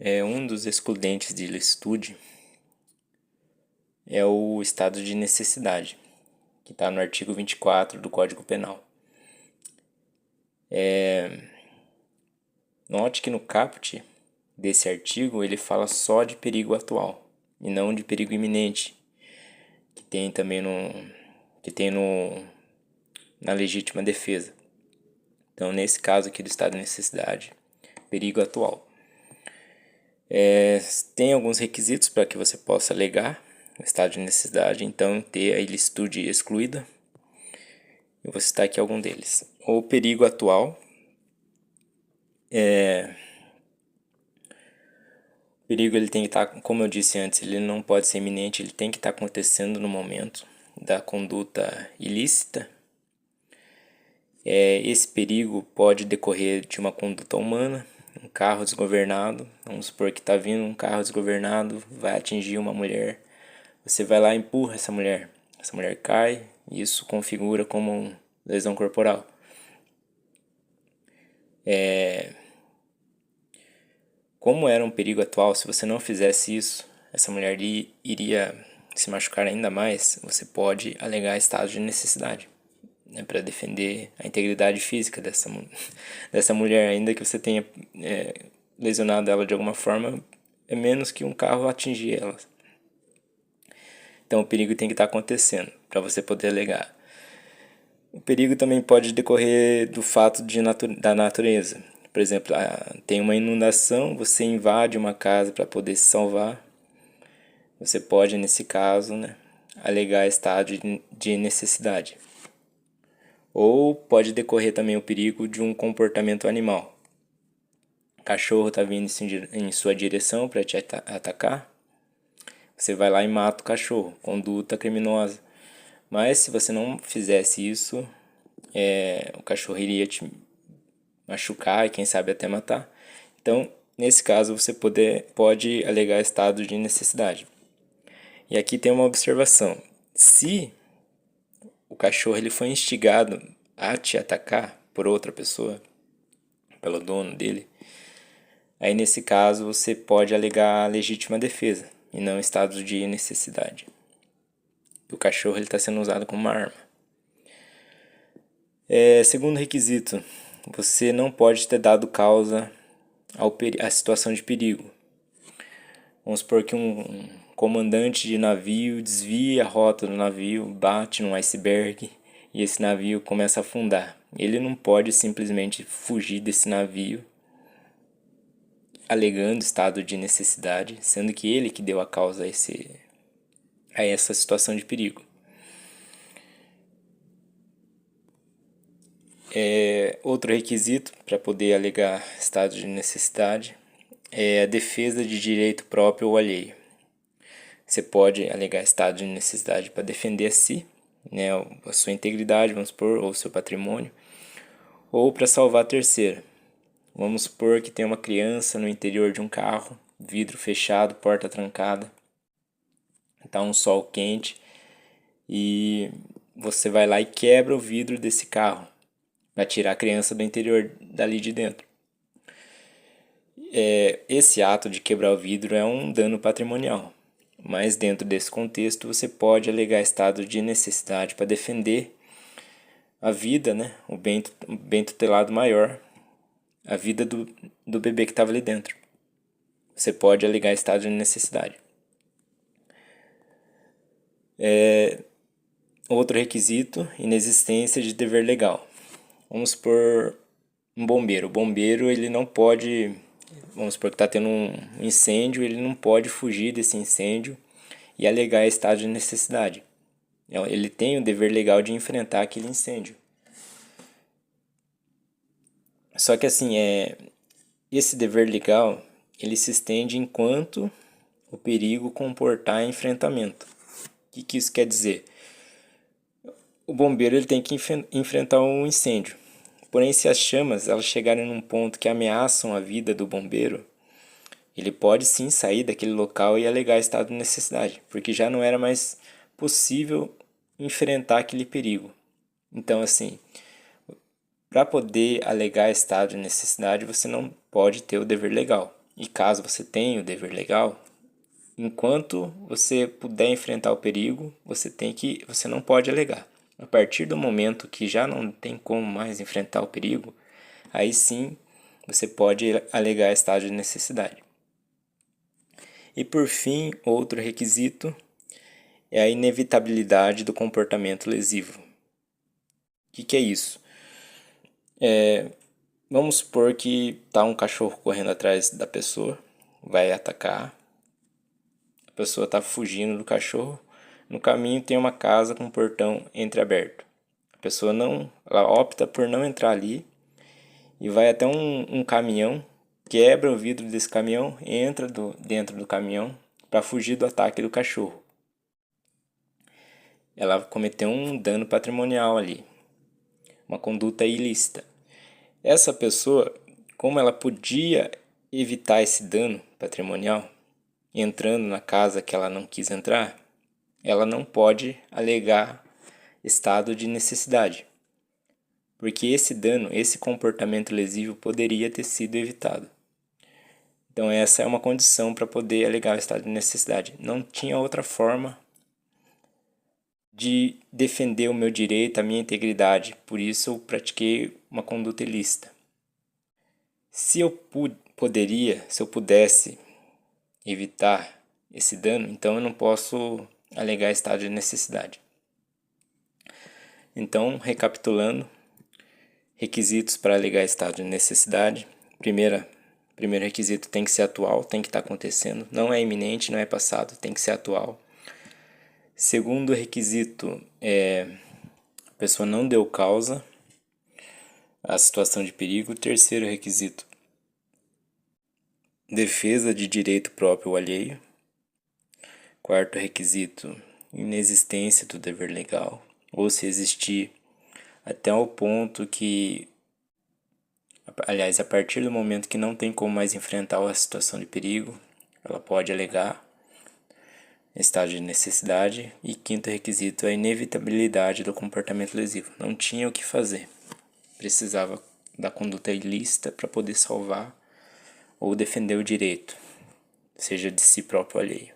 Um dos excludentes de licitude é o estado de necessidade, que está no artigo 24 do Código Penal. Note que no caput desse artigo ele fala só de perigo atual e não de perigo iminente, que tem também na legítima defesa. Então, nesse caso aqui do estado de necessidade, perigo atual. Tem alguns requisitos para que você possa alegar o estado de necessidade, então ter a ilicitude excluída. Eu vou citar aqui algum deles. O perigo atual. O perigo ele tem que estar, como eu disse antes, ele não pode ser iminente, ele tem que estar acontecendo no momento da conduta ilícita. Esse perigo pode decorrer de uma conduta humana, um carro desgovernado. Vamos supor que está vindo um carro desgovernado, vai atingir uma mulher. Você vai lá e empurra essa mulher cai, e isso configura como uma lesão corporal. Como era um perigo atual, se você não fizesse isso, essa mulher iria se machucar ainda mais. Você pode alegar estado de necessidade, né, para defender a integridade física dessa mulher, ainda que você tenha lesionado ela de alguma forma, é menos que um carro atingir ela. Então o perigo tem que estar acontecendo para você poder alegar. O perigo também pode decorrer do fato da natureza. Por exemplo, tem uma inundação, você invade uma casa para poder se salvar. Você pode, nesse caso, né, alegar estado de necessidade. Ou pode decorrer também o perigo de um comportamento animal. O cachorro está vindo em sua direção para te atacar. Você vai lá e mata o cachorro, conduta criminosa. Mas se você não fizesse isso, o cachorro iria te machucar e quem sabe até matar. Então, nesse caso, você pode alegar estado de necessidade. E aqui tem uma observação. Se o cachorro ele foi instigado a te atacar por outra pessoa, pelo dono dele, aí nesse caso você pode alegar legítima defesa e não estado de necessidade. O cachorro está sendo usado como uma arma. Segundo requisito, você não pode ter dado causa à situação de perigo. Vamos supor que um comandante de navio desvia a rota do navio, bate num iceberg e esse navio começa a afundar. Ele não pode simplesmente fugir desse navio alegando estado de necessidade, sendo que ele que deu a causa a essa situação de perigo. Outro requisito para poder alegar estado de necessidade é a defesa de direito próprio ou alheio. Você pode alegar estado de necessidade para defender a si, né, a sua integridade, vamos supor, ou seu patrimônio, ou para salvar a terceira. Vamos supor que tem uma criança no interior de um carro, vidro fechado, porta trancada, está um sol quente e você vai lá e quebra o vidro desse carro para tirar a criança do interior dali de dentro. Esse ato de quebrar o vidro é um dano patrimonial, mas dentro desse contexto você pode alegar estado de necessidade para defender a vida, né, o bem tutelado maior, a vida do bebê que estava ali dentro. Você pode alegar estado de necessidade. Outro requisito, inexistência de dever legal. Vamos supor um bombeiro. O bombeiro ele não pode, vamos supor que está tendo um incêndio, ele não pode fugir desse incêndio e alegar estado de necessidade. Ele tem o dever legal de enfrentar aquele incêndio. Só que assim, esse dever legal ele se estende enquanto o perigo comportar enfrentamento. O que isso quer dizer? O bombeiro ele tem que enfrentar um incêndio. Porém, se as chamas elas chegarem num ponto que ameaçam a vida do bombeiro, ele pode sim sair daquele local e alegar estado de necessidade, porque já não era mais possível enfrentar aquele perigo. Então, assim, para poder alegar estado de necessidade, você não pode ter o dever legal. e caso você tenha o dever legal, enquanto você puder enfrentar o perigo, você não pode alegar. A partir do momento que já não tem como mais enfrentar o perigo, aí sim você pode alegar estado de necessidade. E por fim, outro requisito é a inevitabilidade do comportamento lesivo. O que é isso? Vamos supor que está um cachorro correndo atrás da pessoa, vai atacar, a pessoa está fugindo do cachorro, no caminho tem uma casa com um portão entreaberto. A pessoa ela opta por não entrar ali e vai até um caminhão, quebra o vidro desse caminhão, entra dentro do caminhão para fugir do ataque do cachorro. Ela cometeu um dano patrimonial ali, uma conduta ilícita. Essa pessoa, como ela podia evitar esse dano patrimonial, entrando na casa que ela não quis entrar, ela não pode alegar estado de necessidade, porque esse dano, esse comportamento lesivo poderia ter sido evitado. Então essa é uma condição para poder alegar o estado de necessidade. Não tinha outra forma de defender o meu direito, a minha integridade, por isso eu pratiquei uma conduta ilícita. Se eu pudesse evitar esse dano, então eu não posso alegar estado de necessidade. Então, recapitulando, requisitos para alegar estado de necessidade. Primeiro requisito tem que ser atual, tem que estar acontecendo, não é iminente, não é passado, tem que ser atual. Segundo requisito a pessoa não deu causa à situação de perigo. Terceiro requisito, defesa de direito próprio ou alheio. Quarto requisito, inexistência do dever legal, ou se existir até o ponto que, aliás, a partir do momento que não tem como mais enfrentar a situação de perigo, ela pode alegar estado de necessidade. E quinto requisito, a inevitabilidade do comportamento lesivo. Não tinha o que fazer, precisava da conduta ilícita para poder salvar ou defender o direito, seja de si próprio ou alheio.